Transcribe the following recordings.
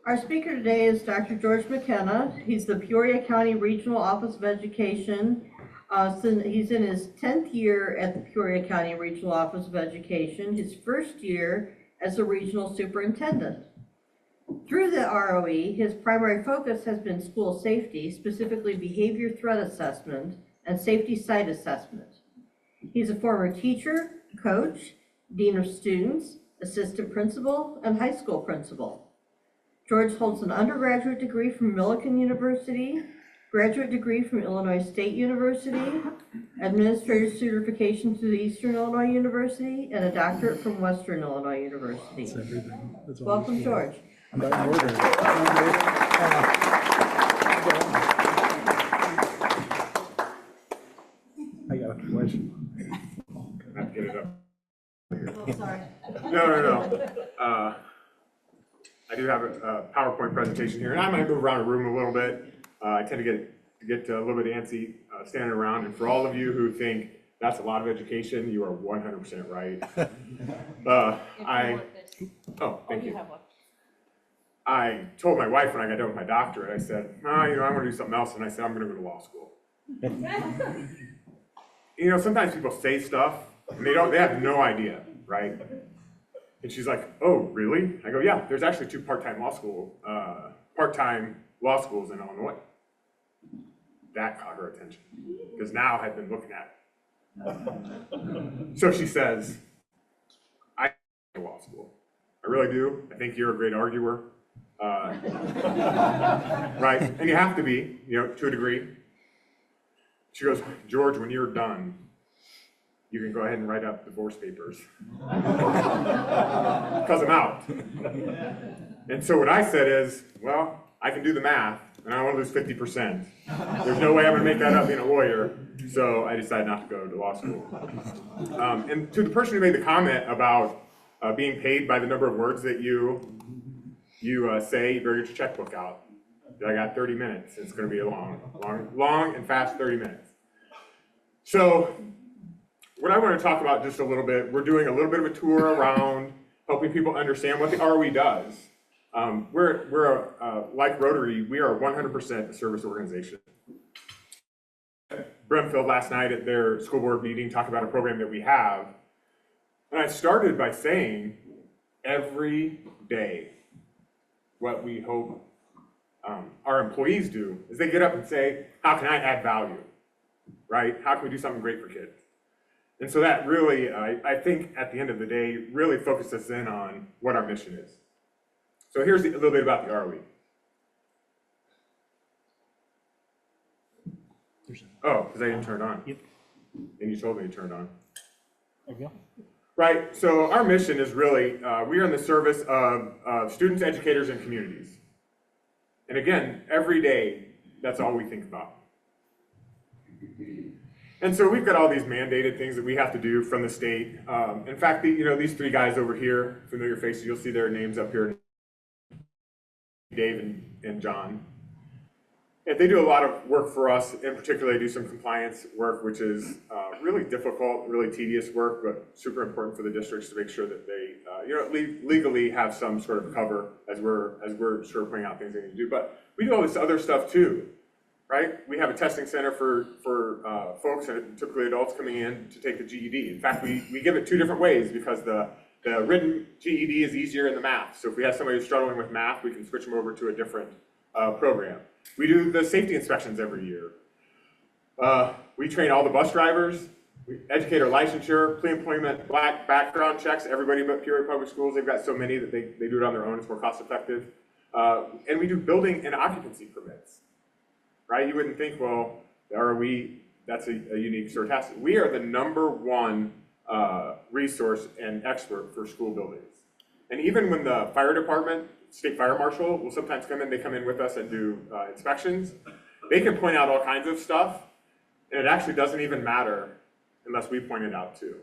Our speaker today is Dr. George McKenna. He's the Peoria County Regional Office of Education. He's in his 10th year at the Peoria County Regional Office of Education, his first year as a regional superintendent. Through the ROE, his primary focus has been school safety, specifically behavior threat assessment and safety site assessment. He's a former teacher, coach, dean of students, assistant principal, and high school principal. George holds an undergraduate degree from Millikan University, graduate degree from Illinois State University, administrative certification through the Eastern Illinois University, and a doctorate from Western Illinois University. That's everything. That's all Welcome, George. I'm not in order. I got a question. I have to get it up. Oh, sorry. No. I do have a PowerPoint presentation here, and I might move around the room a little bit. I tend to get a little bit antsy standing around, and for all of you who think that's a lot of education, you are 100% right. Thank you. I told my wife when I got done with my doctorate, I said, I want to do something else, and I said, I'm going to go to law school. Sometimes people say stuff, and they have no idea, right? And she's like, oh, really? I go, yeah, there's actually two part-time law schools in Illinois. That caught her attention, because now I've been looking at it. So she says, I go to law school. I really do. I think you're a great arguer. Right? And you have to be, to a degree. She goes, George, when you're done, you can go ahead and write up divorce papers. Because I'm out. And so what I said is, well, I can do the math, and I want to lose 50%. There's no way I'm going to make that up being a lawyer, so I decided not to go to law school. And to the person who made the comment about being paid by the number of words that you say, you better get your checkbook out. I got 30 minutes. It's going to be a long and fast 30 minutes. So what I want to talk about just a little bit, we're doing a little bit of a tour around helping people understand what the ROE does. We're like Rotary, we are 100% a service organization. Brimfield last night at their school board meeting talked about a program that we have. And I started by saying every day what we hope our employees do is they get up and say, how can I add value, right? How can we do something great for kids? And so that really, I think at the end of the day, really focuses in on what our mission is. So here's a little bit about the ROE. Oh, because I didn't turn it on. Yep. And you told me to turn it on. There you go. Right, so our mission is really, we are in the service of students, educators, and communities. And again, every day, that's all we think about. And so we've got all these mandated things that we have to do from the state. In fact, these three guys over here, familiar faces, you'll see their names up here, Dave and John. And they do a lot of work for us. In particular, they do some compliance work, which is really difficult, really tedious work, but super important for the districts to make sure that they, legally have some sort of cover as we're sort of pointing out things they need to do. But we do all this other stuff too, right? We have a testing center for folks, and typically adults coming in to take the GED. In fact, we give it two different ways because the written GED is easier in the math. So if we have somebody who's struggling with math, we can switch them over to a different program. We do the safety inspections every year. We train all the bus drivers. We educate our licensure, pre-employment background checks. Everybody but Peoria Public Schools, they've got so many that they do it on their own. It's more cost effective. And we do building and occupancy permits, right? You wouldn't think, well, the ROE, that's a unique sort of task. We are the #1 resource and expert for school buildings. And even when the fire department, state fire marshal will sometimes come in, they come in with us and do inspections. They can point out all kinds of stuff, and it actually doesn't even matter unless we point it out too,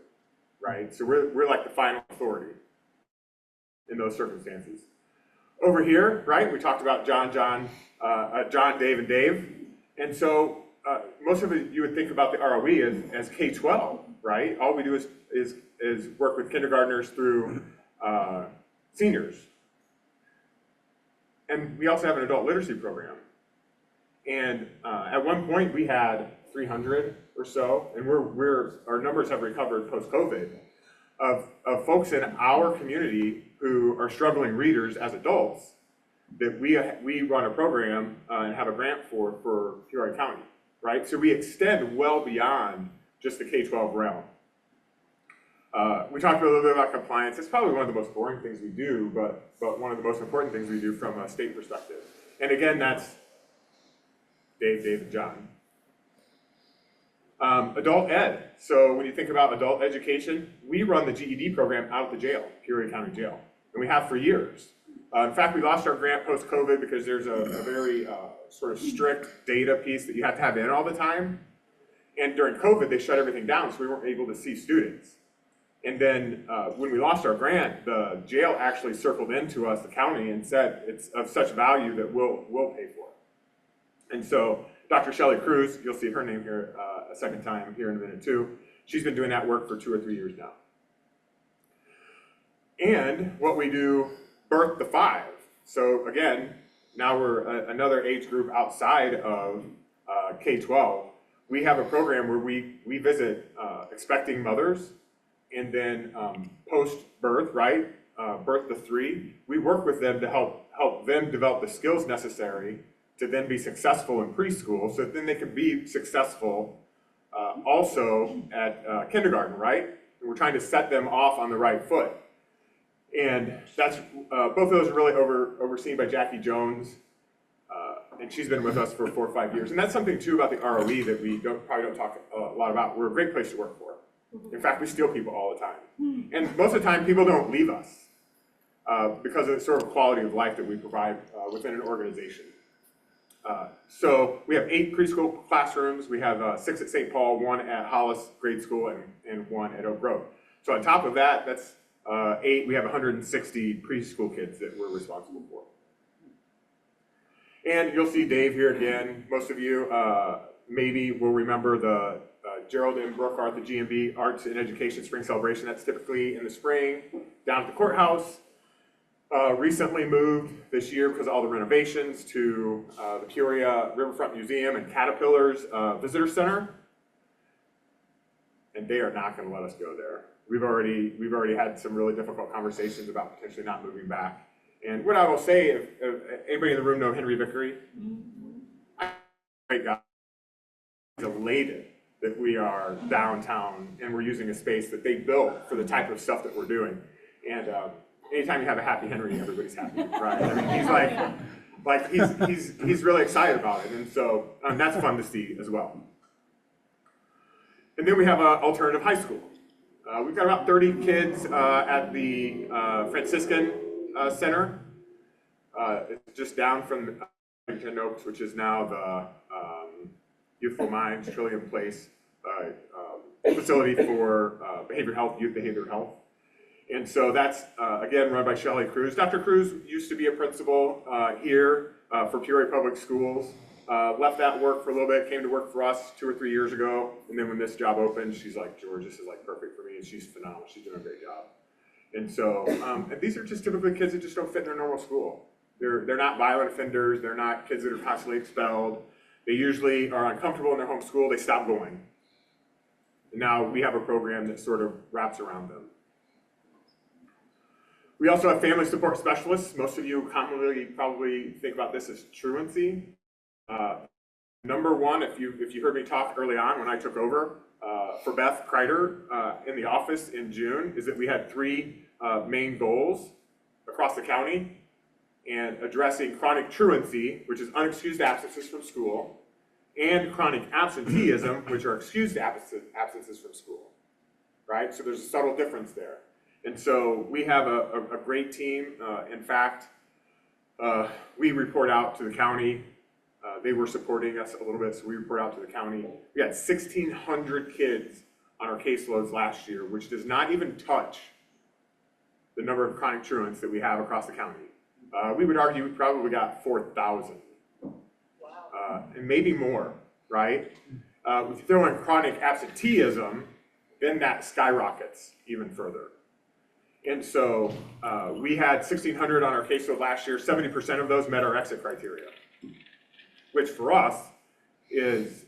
right? So we're like the final authority in those circumstances. Over here, right, we talked about John, Dave, and Dave. And so most of it, you would think about the ROE as K-12, right? All we do is work with kindergartners through seniors. And we also have an adult literacy program. And at one point we had 300 or so, and our numbers have recovered post-COVID, of folks in our community who are struggling readers as adults that we run a program and have a grant for Peoria County, right? So we extend well beyond just the K-12 realm. We talked a little bit about compliance. It's probably one of the most boring things we do, but one of the most important things we do from a state perspective. And again, that's Dave, and John. Adult ed. So when you think about adult education, we run the GED program out of the jail, Peoria County Jail, and we have for years. In fact, we lost our grant post-COVID because there's a very sort of strict data piece that you have to have in all the time. And during COVID, they shut everything down, so we weren't able to see students. And then when we lost our grant, the jail actually circled into us, the county, and said it's of such value that we'll pay for it. And so Dr. Shelley Cruz, you'll see her name here a second time here in a minute too. She's been doing that work for 2 or 3 years now. And what we do, birth to 5. So again, now we're another age group outside of K-12. We have a program where we visit expecting mothers, and then post-birth, right, birth to 3, we work with them to help them develop the skills necessary to then be successful in preschool, so then they can be successful also at kindergarten, right? And we're trying to set them off on the right foot. And that's, both of those are really overseen by Jackie Jones, and she's been with us for 4 or 5 years. And that's something too about the ROE that we probably don't talk a lot about. We're a great place to work for. In fact, we steal people all the time. And most of the time, people don't leave us because of the sort of quality of life that we provide within an organization. So we have 8 preschool classrooms. We have 6 at St. Paul, 1 at Hollis Grade School, and 1 at Oak Grove. So on top of that, that's 8, we have 160 preschool kids that we're responsible for. And you'll see Dave here again. Most of you maybe will remember the Gerald and Brooke are at the GMB Arts and Education Spring Celebration. That's typically in the spring down at the courthouse. Recently moved this year because of all the renovations to the Peoria Riverfront Museum and Caterpillar's Visitor Center. And they are not going to let us go there. We've already had some really difficult conversations about potentially not moving back. And what I will say, if anybody in the room know Henry Vickery? Great guy. He's elated that we are downtown and we're using a space that they built for the type of stuff that we're doing. And anytime you have a happy Henry, everybody's happy, right? I mean, he's really excited about it, and so that's fun to see as well. And then we have an alternative high school. We've got about 30 kids at the Franciscan Center. It's just down from Washington Oaks, which is now the Youthful Minds Trillium Place facility for behavioral health, youth behavioral health. And so that's, again, run by Shelley Cruz. Dr. Cruz used to be a principal here for Peoria Public Schools. Left that work for a little bit, came to work for us 2 or 3 years ago. And then when this job opened, she's like, George, this is like perfect for me. And she's phenomenal. She's doing a great job. And so, and these are just typically kids that just don't fit in their normal school. They're not violent offenders. They're not kids that are constantly expelled. They usually are uncomfortable in their home school. They stop going. And now we have a program that sort of wraps around them. We also have family support specialists. Most of you commonly probably think about this as truancy. Number one, if you heard me talk early on when I took over for Beth Kreider in the office in June, is that we had 3 main goals across the county, and addressing chronic truancy, which is unexcused absences from school, and chronic absenteeism, which are excused absences from school, right? So there's a subtle difference there. And so we have a great team. In fact, we report out to the county. They were supporting us a little bit, so we report out to the county. We had 1,600 kids on our caseloads last year, which does not even touch the number of chronic truants that we have across the county. We would argue we probably got 4,000. Wow. And maybe more, right? If you throw in chronic absenteeism, then that skyrockets even further. And so we had 1,600 on our caseload last year. 70% of those met our exit criteria, which for us is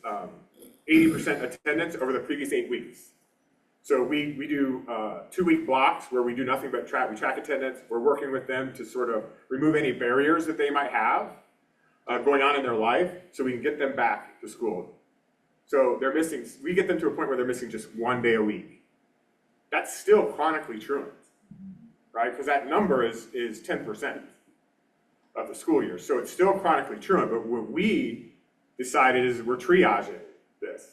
80% attendance over the previous 8 weeks. So we do 2-week blocks where we do nothing but we track attendance. We're working with them to sort of remove any barriers that they might have going on in their life so we can get them back to school. So we get them to a point where they're missing just 1 day a week. That's still chronically truant, right? Because that number is 10% of the school year. So it's still chronically truant, but what we decided is we're triaging this.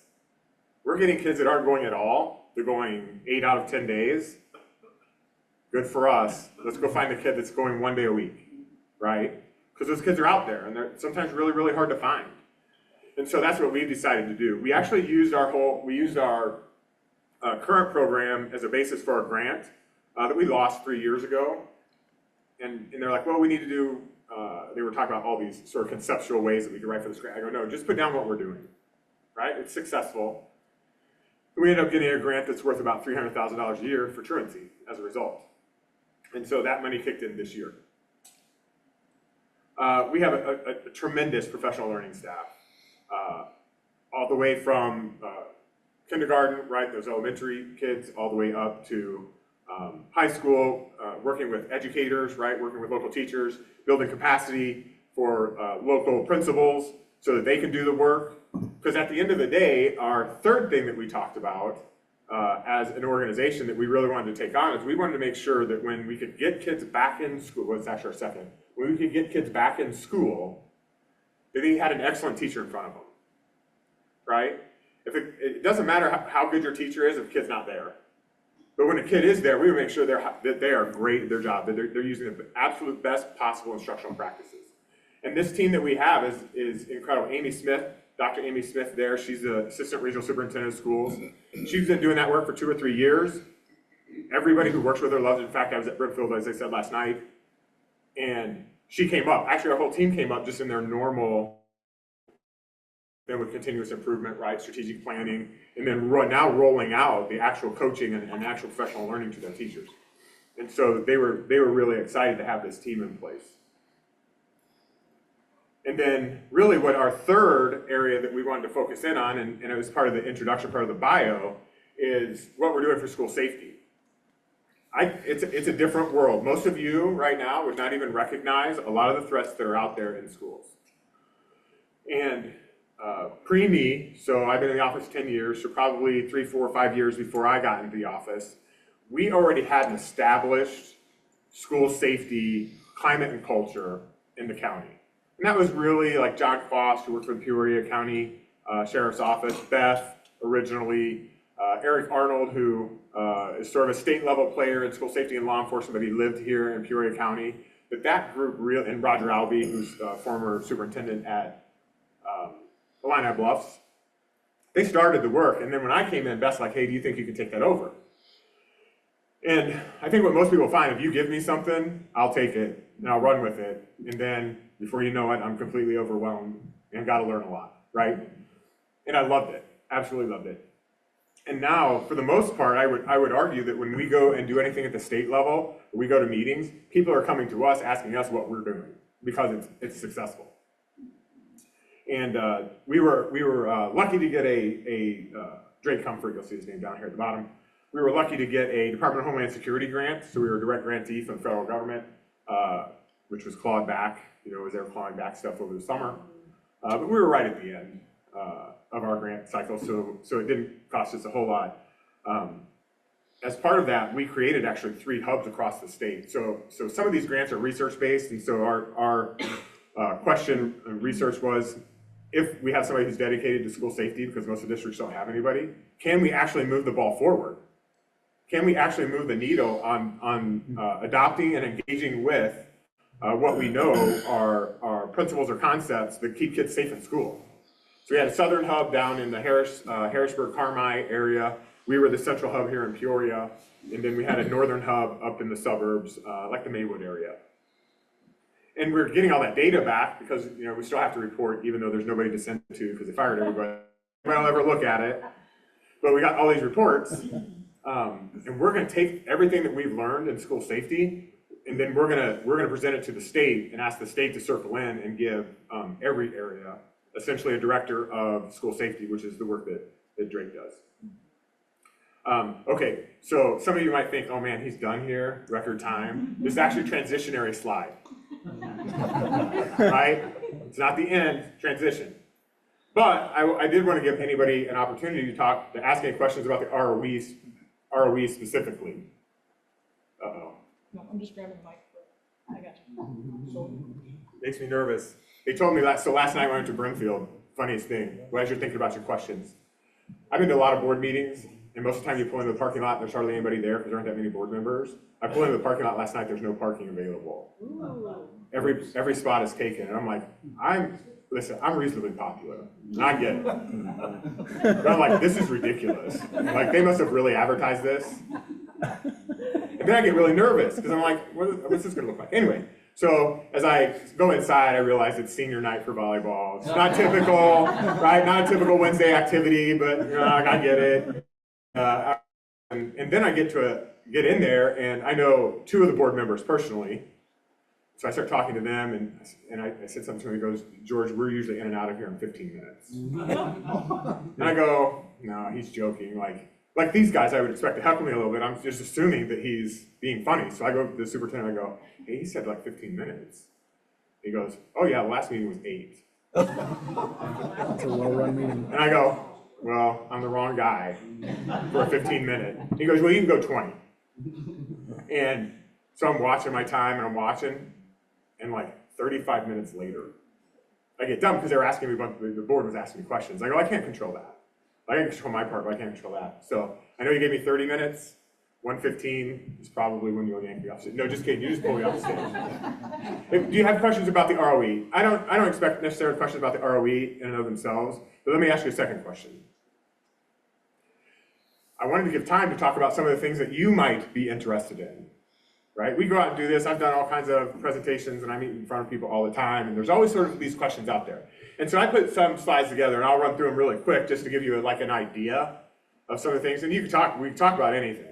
We're getting kids that aren't going at all. They're going 8 out of 10 days. Good for us. Let's go find the kid that's going 1 day a week, right? Because those kids are out there and they're sometimes really, really hard to find. And so that's what we've decided to do. We actually used our current program as a basis for our grant that we lost 3 years ago. And they're like, well, we need to do, they were talking about all these sort of conceptual ways that we could write for this grant. I go, no, just put down what we're doing, right? It's successful. We ended up getting a grant that's worth about $300,000 a year for truancy as a result. And so that money kicked in this year. We have a tremendous professional learning staff, all the way from kindergarten, right, those elementary kids, all the way up to high school, working with educators, right, working with local teachers, building capacity for local principals so that they can do the work. Because at the end of the day, our third thing that we talked about as an organization that we really wanted to take on is we wanted to make sure that when we could get kids back in school, well, it's actually our second, when we could get kids back in school, that they had an excellent teacher in front of them, right? It doesn't matter how good your teacher is if the kid's not there. But when a kid is there, we would make sure that they are great at their job, that they're using the absolute best possible instructional practices. And this team that we have is incredible. Amy Smith, Dr. Amy Smith there, she's the Assistant Regional Superintendent of Schools. She's been doing that work for 2 or 3 years. Everybody who works with her loves it. In fact, I was at Brimfield, as I said last night, and she came up. Actually, our whole team came up just in their normal, then with continuous improvement, right, strategic planning, and then now rolling out the actual coaching and actual professional learning to their teachers. And so they were really excited to have this team in place. And then really what our third area that we wanted to focus in on, and it was part of the introduction, part of the bio, is what we're doing for school safety. It's a different world. Most of you right now would not even recognize a lot of the threats that are out there in schools. And pre-me, so I've been in the office 10 years, so probably 3, 4, 5 years before I got into the office, we already had an established school safety climate and culture in the county. And that was really like John Quast, who worked for the Peoria County Sheriff's Office, Beth originally, Eric Arnold, who is sort of a state level player in school safety and law enforcement, but he lived here in Peoria County. But that group really, and Roger Albee, who's former superintendent at Illini Bluffs, they started the work. And then when I came in, Beth's like, hey, do you think you can take that over? And I think what most people find, if you give me something, I'll take it and I'll run with it. And then before you know it, I'm completely overwhelmed and got to learn a lot, right? And I loved it, absolutely loved it. And now, for the most part, I would argue that when we go and do anything at the state level, we go to meetings, people are coming to us asking us what we're doing because it's successful. And we were lucky to get Drake Comfort, you'll see his name down here at the bottom. We were lucky to get a Department of Homeland Security grant, so we were a direct grantee from the federal government, which was clawed back, as they were clawing back stuff over the summer. But we were right at the end of our grant cycle, so it didn't cost us a whole lot. As part of that, we created actually 3 hubs across the state. So some of these grants are research-based, and so our question research was, if we have somebody who's dedicated to school safety, because most of the districts don't have anybody, can we actually move the ball forward? Can we actually move the needle on adopting and engaging with what we know are principles or concepts that keep kids safe in school? So we had a southern hub down in the Harrisburg, Carmi area. We were the central hub here in Peoria. And then we had a northern hub up in the suburbs, like the Maywood area. And we're getting all that data back because we still have to report, even though there's nobody to send it to because they fired everybody. Nobody will ever look at it. But we got all these reports. And we're gonna take everything that we've learned in school safety, and then we're gonna present it to the state and ask the state to circle in and give every area essentially a director of school safety, which is the work that Drake does. Okay, so some of you might think, oh man, he's done here, record time. This is actually a transitionary slide, right? It's not the end, transition. But I did want to give anybody an opportunity to ask any questions about the ROE specifically. Uh-oh. No, I'm just grabbing the mic. I got you. So, Makes me nervous. They told me so last night I went to Brimfield, funniest thing, as you're thinking about your questions. I've been to a lot of board meetings, and most of the time you pull into the parking lot, and there's hardly anybody there because there aren't that many board members. I pulled into the parking lot last night, there's no parking available. Every spot is taken, and I'm like, listen, I'm reasonably popular, and I get it. But I'm like, this is ridiculous. Like, they must have really advertised this. And then I get really nervous, because I'm like, what's this gonna look like? Anyway, so as I go inside, I realize it's senior night for volleyball. It's not typical, right? Not a typical Wednesday activity, but I get it. And then I get in there, and I know two of the board members personally. So I start talking to them, and I said something to him. He goes, George, we're usually in and out of here in 15 minutes. And I go, no, he's joking. Like these guys, I would expect to heckle me a little bit. I'm just assuming that he's being funny. So I go to the superintendent, I go, hey, he said like 15 minutes. He goes, oh yeah, the last meeting was 8. It's a well-run meeting. And I go, well, I'm the wrong guy for a 15-minute. He goes, well, you can go 20. And so I'm watching my time, and I'm watching, and like 35 minutes later, I get done because they were asking me the board was asking me questions. I go, I can't control that. I can control my part, but I can't control that. So I know you gave me 30 minutes. 1:15 is probably when you'll yank me off stage. No, just kidding. You just pull me off the stage. Do you have questions about the ROE? I don't expect necessarily questions about the ROE in and of themselves, but let me ask you a second question. I wanted to give time to talk about some of the things that you might be interested in, right? We go out and do this. I've done all kinds of presentations, and I meet in front of people all the time, and there's always sort of these questions out there. And so I put some slides together, and I'll run through them really quick just to give you like an idea of some of the things. And we can talk about anything,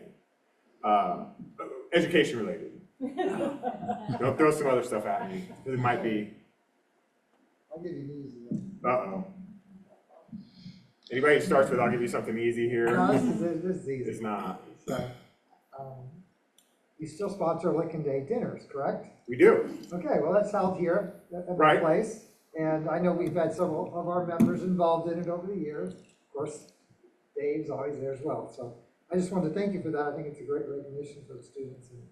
education related. Don't throw some other stuff at me, because it might be. I'll give you an easy one. Uh-oh. Anybody who starts with, I'll give you something easy here. No, this is easy. It's not. So, you still sponsor Lincoln Day dinners, correct? We do. Okay, well, that's held here at my Right. place. And I know we've had several of our members involved in it over the years. Of course, Dave's always there as well. So I just wanted to thank you for that. I think it's a great recognition for the students. And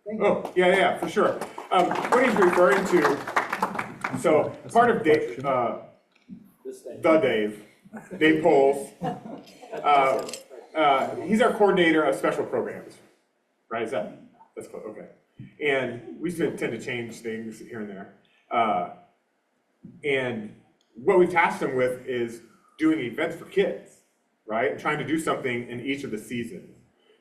thank you. Oh, yeah, for sure. What he's referring to, so part of Dave, Dave Poles, he's our coordinator of special programs, right? That's close, okay. And we tend to change things here and there. And what we've tasked him with is doing events for kids, right? And trying to do something in each of the seasons.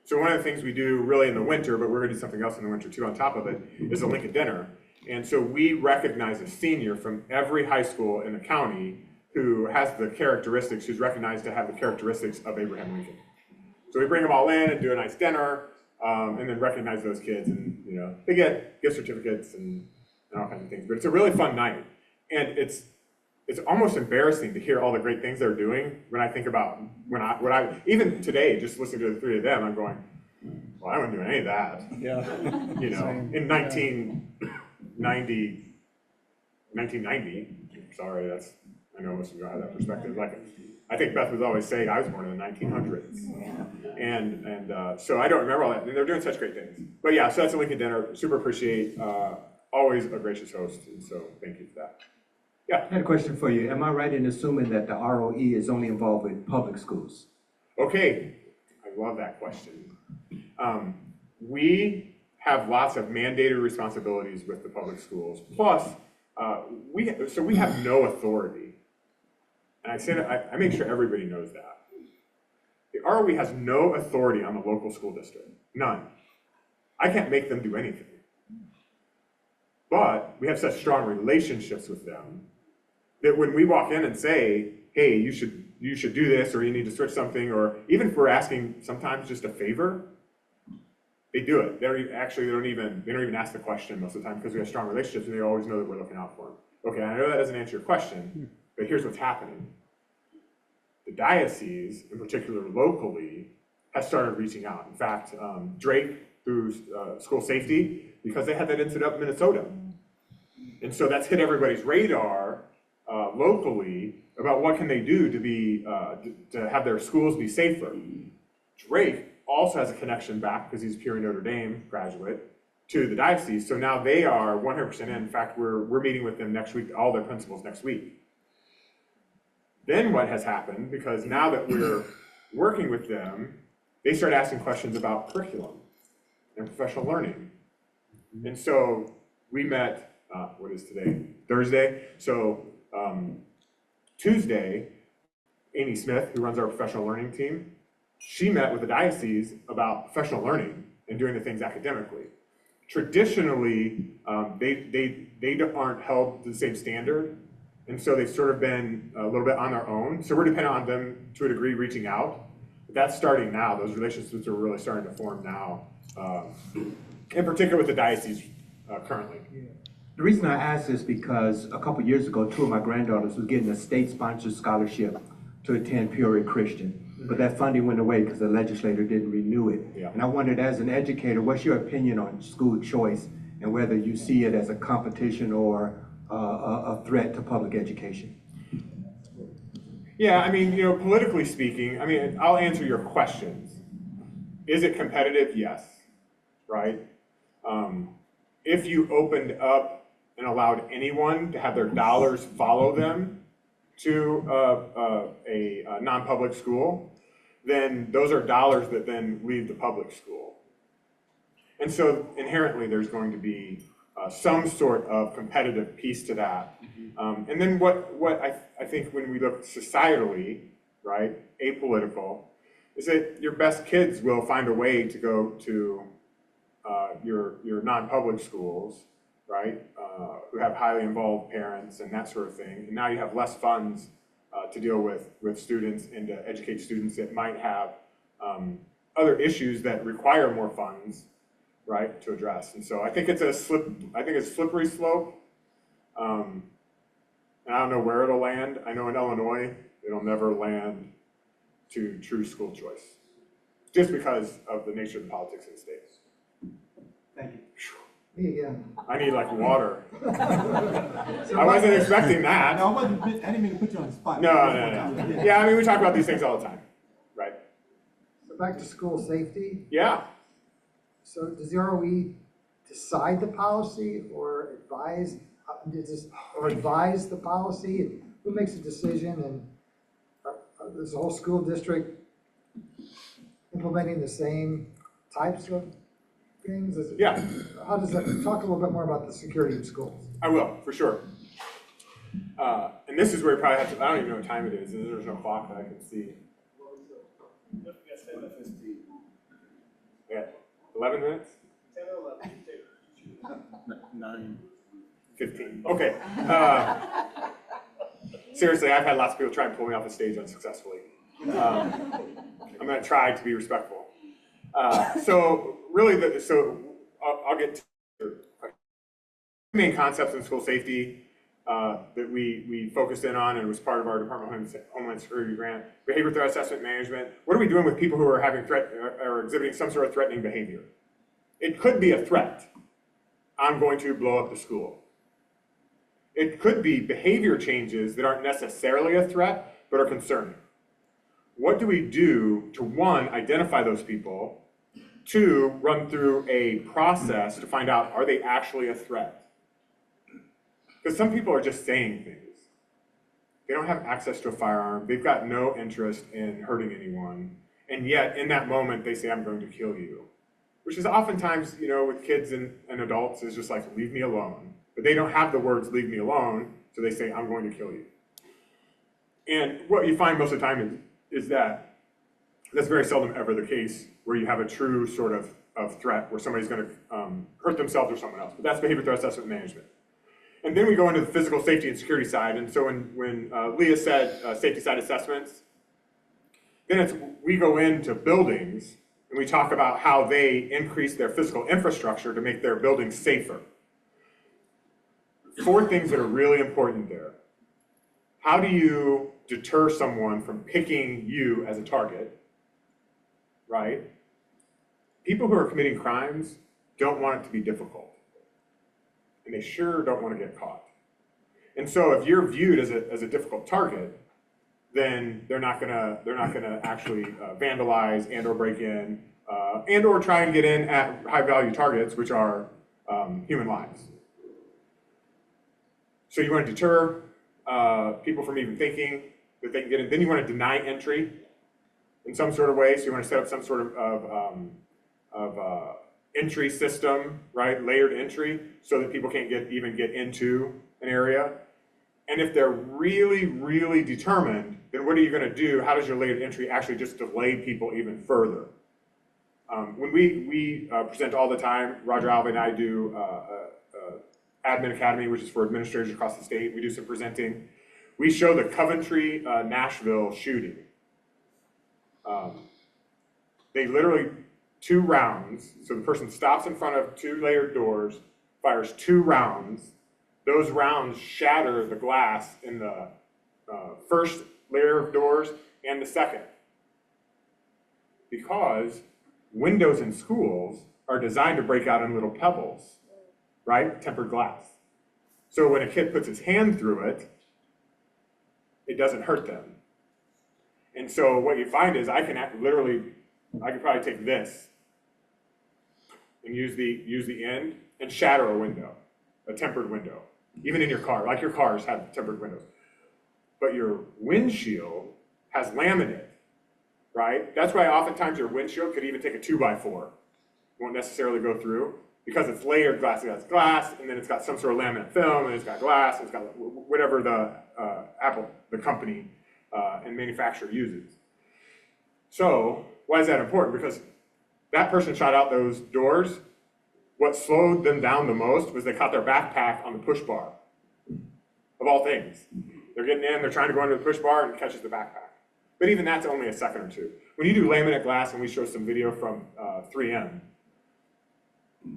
So one of the things we do really in the winter, but we're gonna do something else in the winter too on top of it, is a Lincoln dinner. And so we recognize a senior from every high school in the county who has the characteristics, who's recognized to have the characteristics of Abraham Lincoln. So we bring them all in and do a nice dinner, and then recognize those kids, and they get gift certificates and all kinds of things. But it's a really fun night. And it's almost embarrassing to hear all the great things they're doing when I think about even today, just listening to the three of them, I'm going, well, I wasn't doing any of that. Yeah. In 1990, sorry, I know most of you have that perspective. Like, I think Beth was always saying I was born in the 1900s. And so I don't remember all that. And they're doing such great things. But yeah, so that's a Lincoln dinner. Super appreciate, always a gracious host. And so thank you for that. Yeah. I had a question for you. Am I right in assuming that the ROE is only involved with public schools? Okay, I love that question. We have lots of mandated responsibilities with the public schools. Plus, we have no authority. And I make sure everybody knows that. The ROE has no authority on the local school district, none. I can't make them do anything. But we have such strong relationships with them that when we walk in and say, hey, you should do this, or you need to switch something, or even if we're asking sometimes just a favor, they do it. They don't even ask the question most of the time because we have strong relationships and they always know that we're looking out for them. Okay, I know that doesn't answer your question, but here's what's happening. The diocese, in particular locally, has started reaching out. In fact, Drake, through school safety, because they had that incident up in Minnesota. And so that's hit everybody's radar locally about what can they do to have their schools be safer. Drake also has a connection back, because he's a Peoria-Notre Dame graduate, to the diocese. So now they are 100% in. In fact, we're meeting with them next week, all their principals next week. Then what has happened, because now that we're working with them, they start asking questions about curriculum and professional learning. And so we met, what is today? Thursday. So Tuesday, Amy Smith, who runs our professional learning team, she met with the diocese about professional learning and doing the things academically. Traditionally, they aren't held to the same standard, and so they've sort of been a little bit on their own. So we're dependent on them to a degree reaching out. But that's starting now. Those relationships are really starting to form now, in particular with the diocese currently. The reason I ask is because a couple years ago, 2 of my granddaughters were getting a state-sponsored scholarship to attend Peoria Christian. But that funding went away because the legislator didn't renew it. Yeah. And I wondered, as an educator, what's your opinion on school choice and whether you see it as a competition or a threat to public education? Yeah, I mean, politically speaking, I mean, I'll answer your questions. Is it competitive? Yes, right? If you opened up and allowed anyone to have their dollars follow them to a non-public school, then those are dollars that then leave the public school. And so inherently there's going to be some sort of competitive piece to that. And then what I think when we look societally, right, apolitical, is that your best kids will find a way to go to your non-public schools, right, who have highly involved parents and that sort of thing. And now you have less funds to deal with students and to educate students that might have other issues that require more funds, right, to address. And so I think it's a slippery slope. And I don't know where it'll land. I know in Illinois, it'll never land to true school choice, just because of the nature of the politics in the states. Thank you. Me again. I need like water. I wasn't expecting that. No, I didn't mean to put you on the spot. No. Yeah, I mean, we talk about these things all the time, right? So back to school safety. Yeah. So does the ROE decide the policy or advise the policy? Who makes a decision, and is the whole school district implementing the same types of things? Yeah. How does that, talk a little bit more about the security of schools. I will, for sure. And this is where you probably have to, I don't even know what time it is, there's no clock that I can see. Yeah, 11 minutes? 9. 15, okay. Seriously, I've had lots of people try and pull me off the stage unsuccessfully. I'm gonna try to be respectful. So really, I'll get to the main concepts in school safety that we focused in on and was part of our Department of Homeland Security grant. Behavior threat assessment management. What are we doing with people who are having or exhibiting some sort of threatening behavior? It could be a threat. I'm going to blow up the school. It could be behavior changes that aren't necessarily a threat, but are concerning. What do we do to, 1, identify those people, 2, run through a process to find out, are they actually a threat? Because some people are just saying things. They don't have access to a firearm. They've got no interest in hurting anyone. And yet, in that moment, they say, I'm going to kill you. Which is oftentimes, with kids and adults, is just like, leave me alone. But they don't have the words, leave me alone, so they say, I'm going to kill you. And what you find most of the time is that that's very seldom ever the case, where you have a true sort of threat where somebody's going to hurt themselves or someone else. But that's behavior threat assessment management. And then we go into the physical safety and security side. And so when Leah said safety side assessments, then we go into buildings and we talk about how they increase their physical infrastructure to make their buildings safer. 4 things that are really important there. How do you deter someone from picking you as a target, right? People who are committing crimes don't want it to be difficult. And they sure don't want to get caught. And so if you're viewed as a difficult target, then they're not gonna actually vandalize and or break in and or try and get in at high value targets, which are human lives. So you want to deter people from even thinking that they can get in. Then you want to deny entry in some sort of way. So you want to set up some sort of entry system, right? Layered entry, so that people can't even get into an area. And if they're really, really determined, then what are you going to do? How does your layered entry actually just delay people even further? When we present all the time, Roger Alvey and I do Admin Academy, which is for administrators across the state. We do some presenting. We show the Coventry, Nashville shooting. They literally 2 rounds. So the person stops in front of 2 layered doors, fires 2 rounds. Those rounds shatter the glass in the first layer of doors and the second. Because windows in schools are designed to break out in little pebbles, right? Tempered glass. So when a kid puts his hand through it, it doesn't hurt them. And so what you find is I can probably take this and use the end and shatter a window, a tempered window. Even in your car, like your cars have tempered windows. But your windshield has laminate, right? That's why oftentimes your windshield could even take a 2x4. Won't necessarily go through because it's layered glass. It has glass, and then it's got some sort of laminate film, and it's got glass, and it's got whatever the company and manufacturer uses. So why is that important? Because that person shot out those doors. What slowed them down the most was they caught their backpack on the push bar, of all things. They're getting in, they're trying to go under the push bar, and it catches the backpack. But even that's only a second or 2. When you do laminate glass, and we show some video from 3M,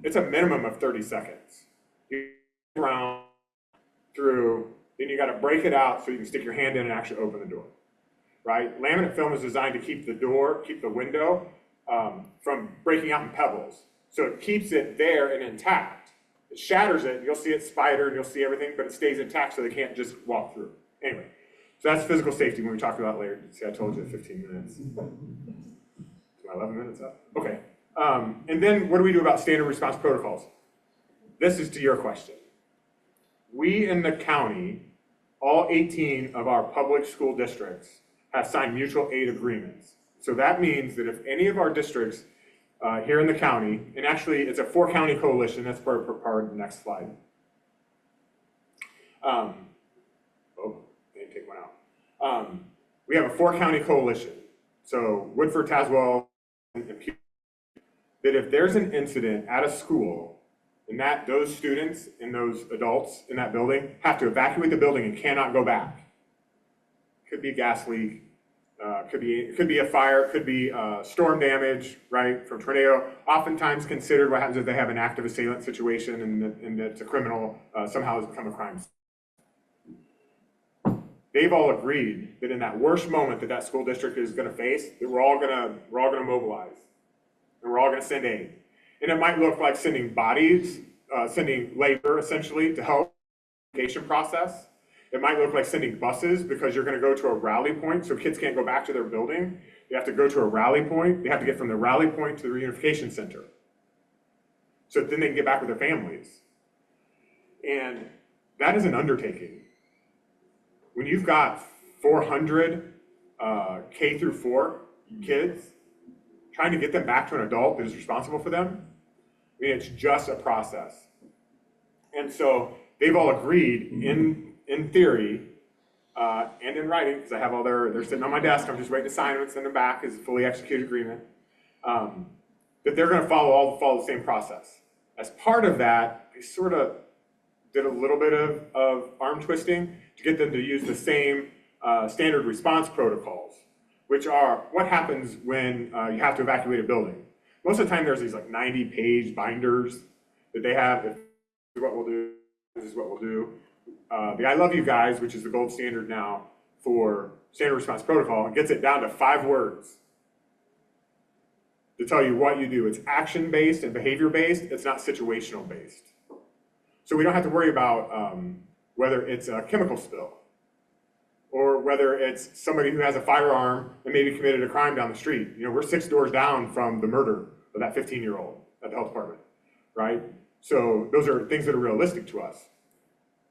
it's a minimum of 30 seconds. You go around through, then you got to break it out so you can stick your hand in and actually open the door, right? Laminate film is designed to keep the window from breaking out in pebbles. So it keeps it there and intact. It shatters it, you'll see it spider and you'll see everything, but it stays intact so they can't just walk through. Anyway, so that's physical safety when we talk about later. See, I told you 15 minutes. Is my 11 minutes up? Okay. And then what do we do about standard response protocols? This is to your question. We in the county, all 18 of our public school districts have signed mutual aid agreements. So that means that if any of our districts here in the county, and actually it's a 4-county coalition, that's part of the next slide. They take one out. We have a 4-county coalition. So Woodford, Tazewell, and Peoria. That if there's an incident at a school, and that those students and those adults in that building have to evacuate the building and cannot go back. Could be a gas leak, could be a fire, could be storm damage, right, from tornado. Oftentimes considered what happens if they have an active assailant situation and it's a criminal, somehow has become a crime. They've all agreed that in that worst moment that school district is going to face, that we're all going to mobilize. And we're all going to send aid. And it might look like sending bodies, sending labor essentially to help the education process. It might look like sending buses because you're going to go to a rally point so kids can't go back to their building. They have to go to a rally point. They have to get from the rally point to the reunification center. So then they can get back with their families. And that is an undertaking. When you've got 400 K through 4 kids, trying to get them back to an adult that is responsible for them, I mean, it's just a process. And so they've all agreed in theory and in writing, because I have all they're sitting on my desk, I'm just waiting to sign them and send them back as a fully executed agreement, that they're going to follow the same process. As part of that, they sort of did a little bit of arm twisting to get them to use the same standard response protocols, which are what happens when you have to evacuate a building. Most of the time, there's these like 90-page binders that they have. This is what we'll do. This is what we'll do. The I love you guys, which is the gold standard now for standard response protocol, gets it down to 5 words to tell you what you do. It's action-based and behavior-based. It's not situational-based. So we don't have to worry about whether it's a chemical spill or whether it's somebody who has a firearm and maybe committed a crime down the street. You know, we're 6 doors down from the murder of that 15-year-old at the health department, right? So those are things that are realistic to us.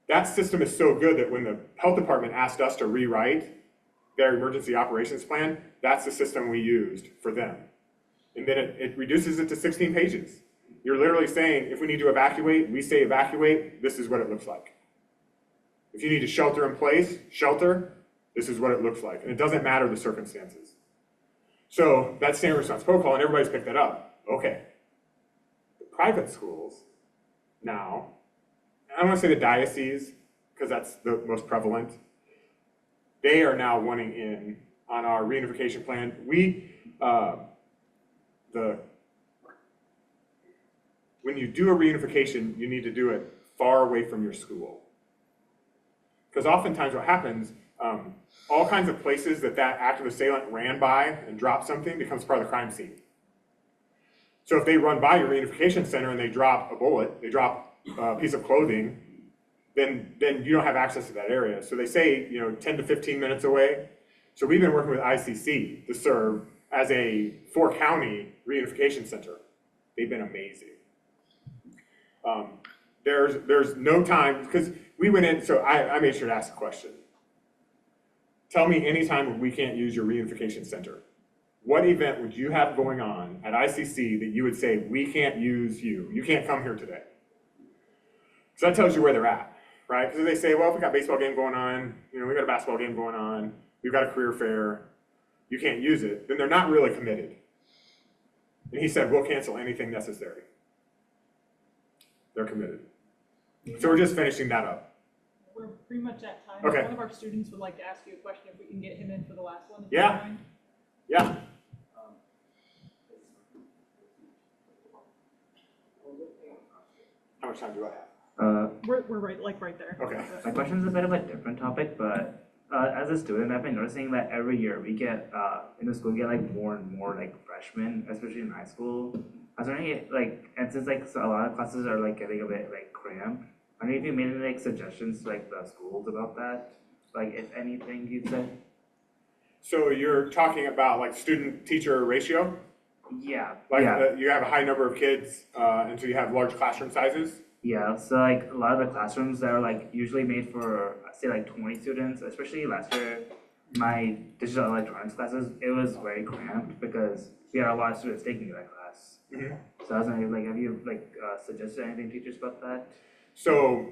That system is so good that when the health department asked us to rewrite their emergency operations plan, that's the system we used for them. And then it reduces it to 16 pages. You're literally saying, if we need to evacuate, we say evacuate, this is what it looks like. If you need to shelter in place, shelter, this is what it looks like. And it doesn't matter the circumstances. So that's standard response protocol, and everybody's picked that up. Okay. The private schools now, I don't want to say the diocese, because that's the most prevalent. They are now wanting in on our reunification plan. When you do a reunification, you need to do it far away from your school. Because oftentimes what happens, all kinds of places that active assailant ran by and dropped something becomes part of the crime scene. So if they run by your reunification center and they drop a bullet, they drop a piece of clothing, then you don't have access to that area. So they say, 10 to 15 minutes away. So we've been working with ICC to serve as a 4-county reunification center. They've been amazing. There's no time, because we went in, so I made sure to ask a question. Tell me any time when we can't use your reunification center. What event would you have going on at ICC that you would say, we can't use you, you can't come here today? So that tells you where they're at, right? Because they say, well, if we got a baseball game going on, we got a basketball game going on, we've got a career fair, you can't use it, then they're not really committed. And he said, we'll cancel anything necessary. They're committed. So we're just finishing that up. We're pretty much at time. Okay. One of our students would like to ask you a question if we can get him in for the last one. if Yeah. you don't mind. Yeah. How much time do I have? We're right there. Okay. My question is a bit of a different topic, but as a student, I've been noticing that every year we get in the school we get like more and more like freshmen, especially in high school. I was wondering and since so a lot of classes are like getting a bit like cramped, I wondering if you made any like suggestions to like the schools about that, like if anything you'd say. So you're talking about like student-teacher ratio? Yeah. Like yeah. you have a high number of kids, and so you have large classroom sizes? Yeah, so like a lot of the classrooms that are like usually made for say like 20 students, especially last year, my digital electronics classes, it was very cramped because we had a lot of students taking that class. Mm-hmm. So I was wondering, like, have you suggested anything to teachers about that? So,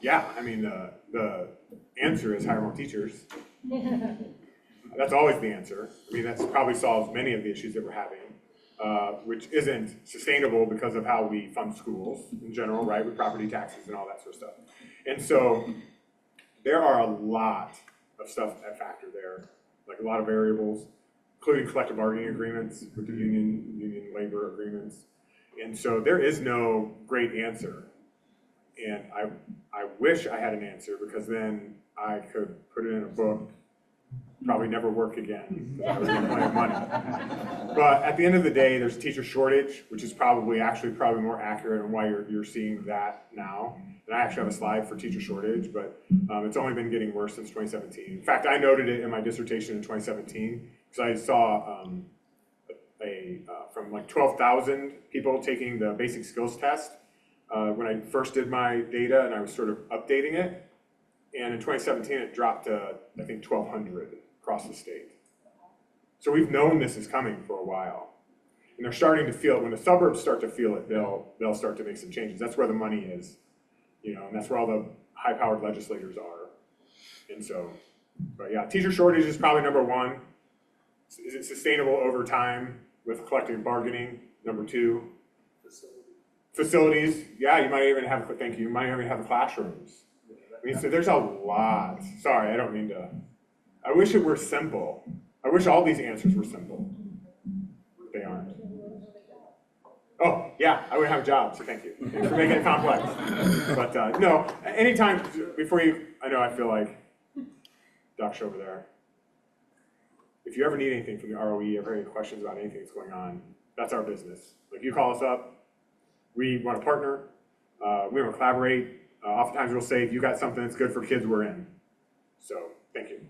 yeah, I mean, the answer is hire more teachers. That's always the answer. I mean, that's probably solves many of the issues that we're having, which isn't sustainable because of how we fund schools in general, right, with property taxes and all that sort of stuff. And so there are a lot of stuff at factor there, like a lot of variables, including collective bargaining agreements with the union labor agreements. And so there is no great answer. And I wish I had an answer, because then I could put it in a book, probably never work again, because I was getting plenty of money. But at the end of the day, there's a teacher shortage, which is probably more accurate on why you're seeing that now. And I actually have a slide for teacher shortage, but it's only been getting worse since 2017. In fact, I noted it in my dissertation in 2017, because I saw from like 12,000 people taking the basic skills test when I first did my data, and I was sort of updating it. And in 2017, it dropped to, I think, 1,200 across the state. So we've known this is coming for a while. And they're starting to feel it. When the suburbs start to feel it, they'll start to make some changes. That's where the money is, and that's where all the high-powered legislators are. And so, but yeah, teacher shortage is probably number one. Is it sustainable over time with collective bargaining? Number two. Facilities, yeah, you might even have, thank you might even have classrooms. I mean, so there's a lot. Sorry, I don't mean to. I wish it were simple. I wish all these answers were simple. They aren't. Oh, yeah, I would have a job, so thank you. Thanks for making it complex. But no, anytime, before you, I know I feel like Duck's over there. If you ever need anything from the ROE, ever any questions about anything that's going on, that's our business. Like, you call us up, we want to partner, we want to collaborate. Oftentimes we'll say, if you got something that's good for kids, we're in. So, thank you.